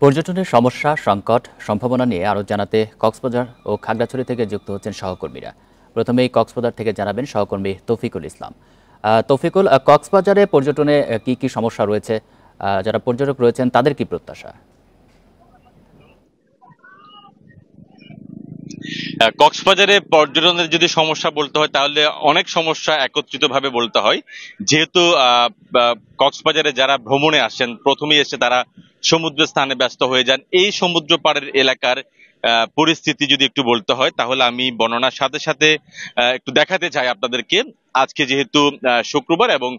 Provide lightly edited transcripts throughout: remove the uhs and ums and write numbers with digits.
পর্যটনের সমস্যা, সংকট, সম্ভাবনা নিয়ে আরও জানাতে কক্সবাজার ও খাগড়াছড়ি থেকে যুক্ত হচ্ছেন সহকর্মীরা। প্রথমেই কক্সবাজার থেকে জানাবেন সহকর্মী তৌফিকুল ইসলাম। তৌফিকুল, কক্সবাজারে পর্যটনে কি কি সমস্যা রয়েছে, যারা পর্যটক রয়েছেন তাদের কি প্রত্যাশা? কক্সবাজারে পর্যটনের যদি সমস্যা বলতে হয় তাহলে অনেক সমস্যা একত্রিতভাবে বলতে হয়। যেহেতু কক্সবাজারে যারা ভ্রমণে আসেন প্রথমেই এসে তারা সমুদ্র স্থানে ব্যস্ত হয়ে যান। এই সমুদ্র পাড়ের এলাকার পরিস্থিতি যদি একটু বলতে হয় তাহলে আমি বর্ণনার সাথে সাথে একটু দেখাতে চাই আপনাদেরকে। আজকে যেহেতু শুক্রবার এবং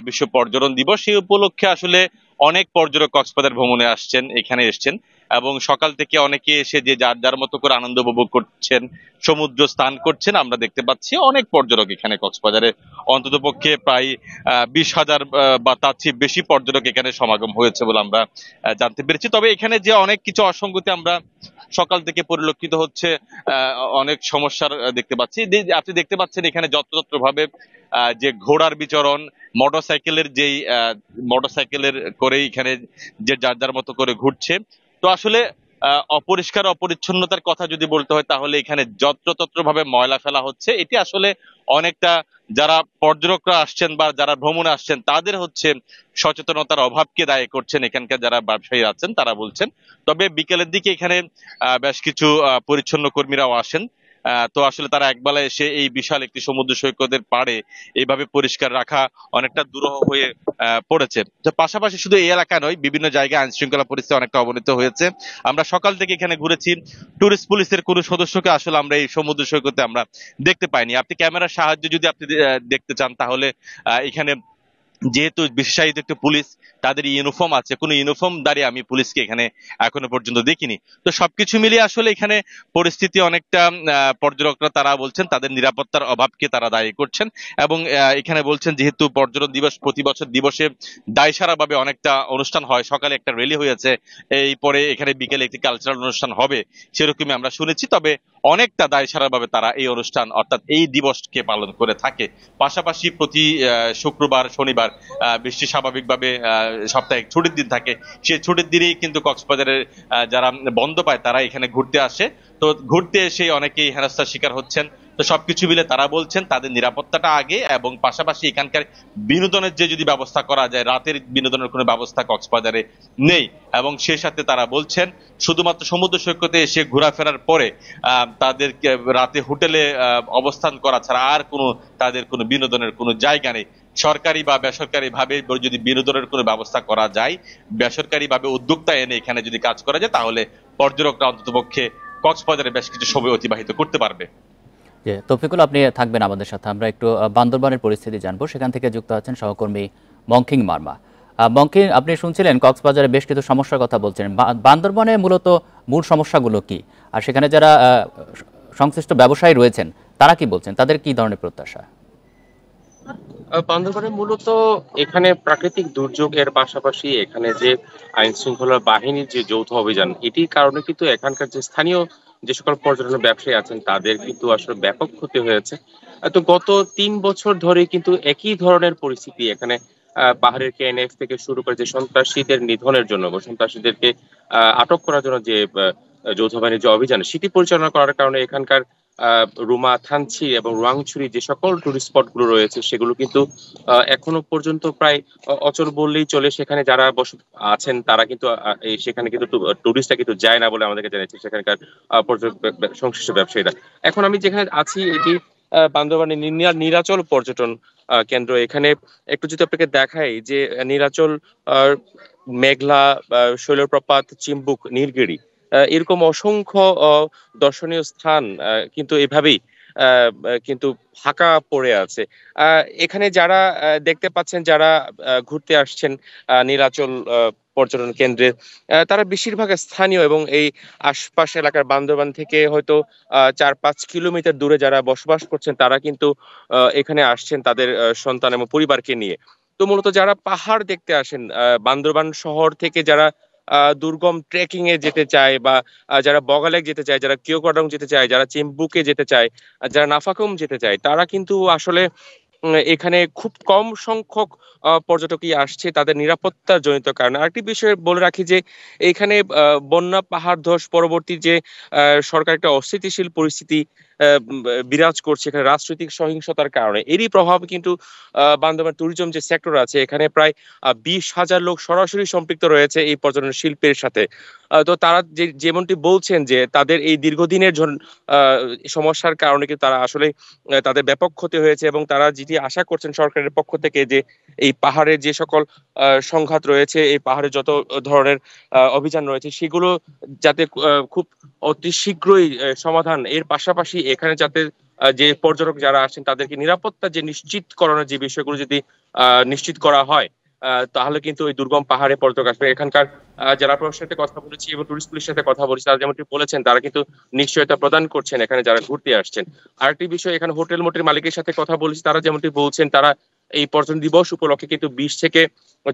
বিশ্ব পর্যটন দিবস, সেই উপলক্ষে আসলে অনেক পর্যটক কক্সবাজার ভ্রমণে আসছেন, এখানে এসছেন এবং সকাল থেকে অনেকে এসে যে যার যার মতো করে আনন্দ উপভোগ করছেন, সমুদ্র স্নান করছেন। আমরা দেখতে পাচ্ছি অনেক পর্যটক এখানে কক্সবাজারে, অন্তত পক্ষে প্রায় 20,000 বা তার চেয়ে বেশি পর্যটক এখানে সমাগম হয়েছে বলে আমরা জানতে পেরেছি। তবে এখানে যে অনেক কিছু অসঙ্গতি আমরা সকাল থেকে পরিলক্ষিত হচ্ছে, অনেক সমস্যার দেখতে পাচ্ছি। আপনি দেখতে পাচ্ছেন এখানে যত্রতত্র ভাবে যে ঘোড়ার বিচরণ, মোটরসাইকেলের করেই এখানে যে যার যার মতো করে ঘুরছে। তো আসলে অপরিষ্কার অপরিচ্ছন্নতার কথা যদি বলতে হয় তাহলে এখানে যত্রতত্র ভাবে ময়লা ফেলা হচ্ছে। এটি আসলে অনেকটা যারা পর্যটকরা আসছেন বা যারা ভ্রমণে আসছেন তাদের হচ্ছে সচেতনতার অভাবকে দায়ী করছেন এখানকার যারা ব্যবসায়ী আছেন তারা বলছেন। তবে বিকেলের দিকে এখানে বেশ কিছু পরিচ্ছন্ন কর্মীরাও আসেন। তো আসলে তারা একবেলা এসে এই বিশাল একটি সমুদ্র সৈকতের পাড়ে এইভাবে পরিষ্কার রাখা অনেকটা দুরূহ হয়ে পড়েছে। তো পাশাপাশি শুধু এই এলাকা নয়, বিভিন্ন জায়গায় আইন শৃঙ্খলা পরিস্থিতি অনেকটা অবনত হয়েছে। আমরা সকাল থেকে এখানে ঘুরেছি, টুরিস্ট পুলিশের কোনো সদস্যকে আসলে আমরা এই সমুদ্র সৈকতে আমরা দেখতে পাইনি। আপনি ক্যামেরার সাহায্যে যদি আপনি দেখতে চান তাহলে এখানে যেহেতু বিশেষায়িত একটি পুলিশ, তাদের ইউনিফর্ম আছে, কোনো ইউনিফর্ম দাঁড়িয়ে আমি পুলিশকে এখানে এখনো পর্যন্ত দেখিনি। তো সবকিছু মিলিয়ে আসলে এখানে পরিস্থিতি অনেকটা, পর্যটকরা তারা বলছেন তাদের নিরাপত্তার অভাবকে তারা দায়ী করছেন এবং এখানে বলছেন যেহেতু পর্যটন দিবস প্রতি বছর দিবসে দায়সারা ভাবে অনেকটা অনুষ্ঠান হয়, সকালে একটা র্যালি হয়েছে, এই পরে এখানে বিকেলে একটি কালচারাল অনুষ্ঠান হবে সেরকমই আমরা শুনেছি। তবে অনেকটা দায়সারা ভাবে তারা এই অনুষ্ঠান অর্থাৎ এই দিবসকে পালন করে থাকে। পাশাপাশি প্রতি শুক্রবার শনিবার বৃষ্টি স্বাভাবিকভাবে সাপ্তাহিক ছুটির দিন থাকে, সেই ছুটির দিনেই কিন্তু কক্সবাজারের যারা বন্ধ পায় তারা এখানে ঘুরতে আসে। তো ঘুরতে এসে অনেকেই হেনস্থার শিকার হচ্ছেন। তো সবকিছু মিলে তারা বলছেন তাদের নিরাপত্তাটা আগে এবং পাশাপাশি এখানকার বিনোদনের যে যদি ব্যবস্থা করা যায়, রাতের বিনোদনের কোনো ব্যবস্থা কক্সবাজারে নেই এবং সেই সাথে তারা বলছেন শুধুমাত্র সমুদ্র সৈকতে এসে ঘোরাফেরার পরে তাদেরকে রাতে হোটেলে অবস্থান করা ছাড়া আর কোনো তাদের কোনো বিনোদনের কোনো জায়গা নেই। সরকারি বা বেসরকারি ভাবে যদি বিনোদনের কোনো ব্যবস্থা করা যায়, বেসরকারি ভাবে উদ্যোক্তা এনে এখানে যদি কাজ করা যায় তাহলে পর্যটকরা অন্তত পক্ষে কক্সবাজারে বেশ কিছু সময় অতিবাহিত করতে পারবে। যে তৌফিকুল, আপনি থাকবেন আমাদের সাথে, আমরা একটু বান্দরবানের পরিস্থিতি জানবো। সেখান থেকে যুক্ত আছেন সহকর্মী মংকিং মার্মা। মংকিং, আপনি শুনছিলেন কক্সবাজারে বেশ কিছু সমস্যার কথা বলছেন। বান্দরবানে মূলত মূল সমস্যাগুলো কি, আর সেখানে যারা সংশ্লিষ্ট ব্যবসায়ী রয়েছেন তারা কি বলছেন, তাদের কি ধরনের প্রত্যাশা? বান্দরবানে মূলত এখানে প্রাকৃতিক দুর্যোগের পাশাপাশি এখানে যে আইন শৃঙ্খলা বাহিনীর যে যৌথ অভিযান, এটির কারণে কিন্তু এখানকার যে স্থানীয় যে সকল পর্যটন ব্যবসায়ী আছেন তাদের কিন্তু আসলে ব্যাপক ক্ষতি হয়েছে। তো গত 3 বছর ধরে কিন্তু একই ধরনের পরিস্থিতি এখানে। পাহাড়ের কেএনএক্স থেকে শুরু করে যে সন্ত্রাসীদের নিধনের জন্য বা সন্ত্রাসীদেরকে আটক করার জন্য যে যৌথ বাহিনীর যে অভিযান সেটি পরিচালনা করার কারণে এখানকার রুমা, থানচি এবং রোয়াংছড়ি যে সকল টুরিস্ট স্পট গুলো রয়েছে সেগুলো কিন্তু এখনো পর্যন্ত প্রায় অচল বললেই চলে। সেখানে যারা আছেন তারা কিন্তু সেখানে কিন্তু টুরিস্টরা কিন্তু যায় না বলে আমাদেরকে জানিয়েছে সেখানকার পর্যটক সংশ্লিষ্ট ব্যবসায়ীরা। এখন আমি যেখানে আছি এটি বান্দরবানের নীলাচল পর্যটন কেন্দ্র। এখানে একটু যদি আপনাকে দেখাই যে নীলাচল, মেঘলা, শৈলপ্রপাত, চিম্বুক, নীলগিরি, এরকম অসংখ্য দর্শনীয় স্থান কিন্তু এভাবেই কিন্তু ফাঁকা পড়ে আছে। এখানে যারা দেখতে পাচ্ছেন, যারা ঘুরতে আসছেন নীলাচল পর্যটন কেন্দ্রে, তারা বেশিরভাগ স্থানীয় এবং এই আশপাশ এলাকার বান্দরবান থেকে হয়তো 4-5 কিলোমিটার দূরে যারা বসবাস করছেন তারা কিন্তু এখানে আসছেন তাদের সন্তান এবং পরিবারকে নিয়ে। তো মূলত যারা পাহাড় দেখতে আসেন, বান্দরবান শহর থেকে যারা দুর্গম ট্রেকিং এ যেতে চায় বা যারা বগালেক যেতে চায়, যারা কিওকডং যেতে চায়, যারা চিম্বুকে যেতে চায়, যারা নাফাকুম যেতে চায়, তারা কিন্তু আসলে এখানে খুব কম সংখ্যক পর্যটকই আসছে তাদের নিরাপত্তার জনিত কারণে। আরেকটি বিষয় বলে রাখি যে এইখানে বন্যা পাহাড় ধস পরবর্তী যে সরকার একটা অস্থিতিশীল পরিস্থিতি বিরাজ করছে এখানে রাজনৈতিক সহিংসতার কারণে। এরই প্রভাব কিন্তু বান্দরবান ট্যুরিজম যে সেক্টর আছে এখানে প্রায় 20,000 লোক সরাসরি সম্পৃক্ত রয়েছে এই পর্যটন শিল্পের সাথে। তো তারা যেমনটি বলছেন যে তাদের এই দীর্ঘদিনের সমস্যার কারণে কিন্তু তারা আসলে তাদের ব্যাপক ক্ষতি হয়েছে এবং তারা যেটি আশা করছেন সরকারের পক্ষ থেকে যে এই পাহাড়ে যে সকল সংঘাত রয়েছে, এই পাহাড়ে যত ধরনের অভিযান রয়েছে সেগুলো যাতে খুব অতি শীঘ্রই সমাধান, এর পাশাপাশি এখানে যাতে যে পর্যটক যারা আসেন তাদেরকে নিরাপত্তা যে নিশ্চিতকরণের যে বিষয়গুলো যদি নিশ্চিত করা হয় তাহলে কিন্তু ওই দুর্গম পাহাড়ে পর্যটক আসবে। এখানকার জেলা প্রশাসনের সাথে কথা বলেছি এবং টুরিস্ট পুলিশের সাথে কথা বলেছি, তারা যেমনটি বলেছেন তারা কিন্তু নিশ্চয়তা প্রদান করছেন এখানে যারা ঘুরতে আসছেন। আরেকটি বিষয়, এখানে হোটেল মোটেল মালিকের সাথে কথা বলেছি, তারা যেমনটি বলছেন তারা এই পর্যটন দিবস উপলক্ষে কিন্তু 20 থেকে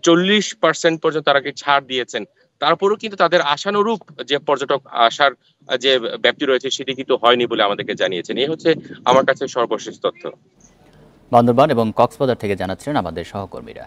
40% পর্যন্ত তারা ছাড় দিয়েছেন। তারপরেও কিন্তু তাদের আশানুরূপ যে পর্যটক আসার যে ব্যাপ্তি রয়েছে সেটি কিন্তু হয়নি বলে আমাদেরকে জানিয়েছেন। এই হচ্ছে আমার কাছে সর্বশেষ তথ্য। বান্দরবান এবং কক্সবাজার থেকে জানাচ্ছিলেন আমাদের সহকর্মীরা।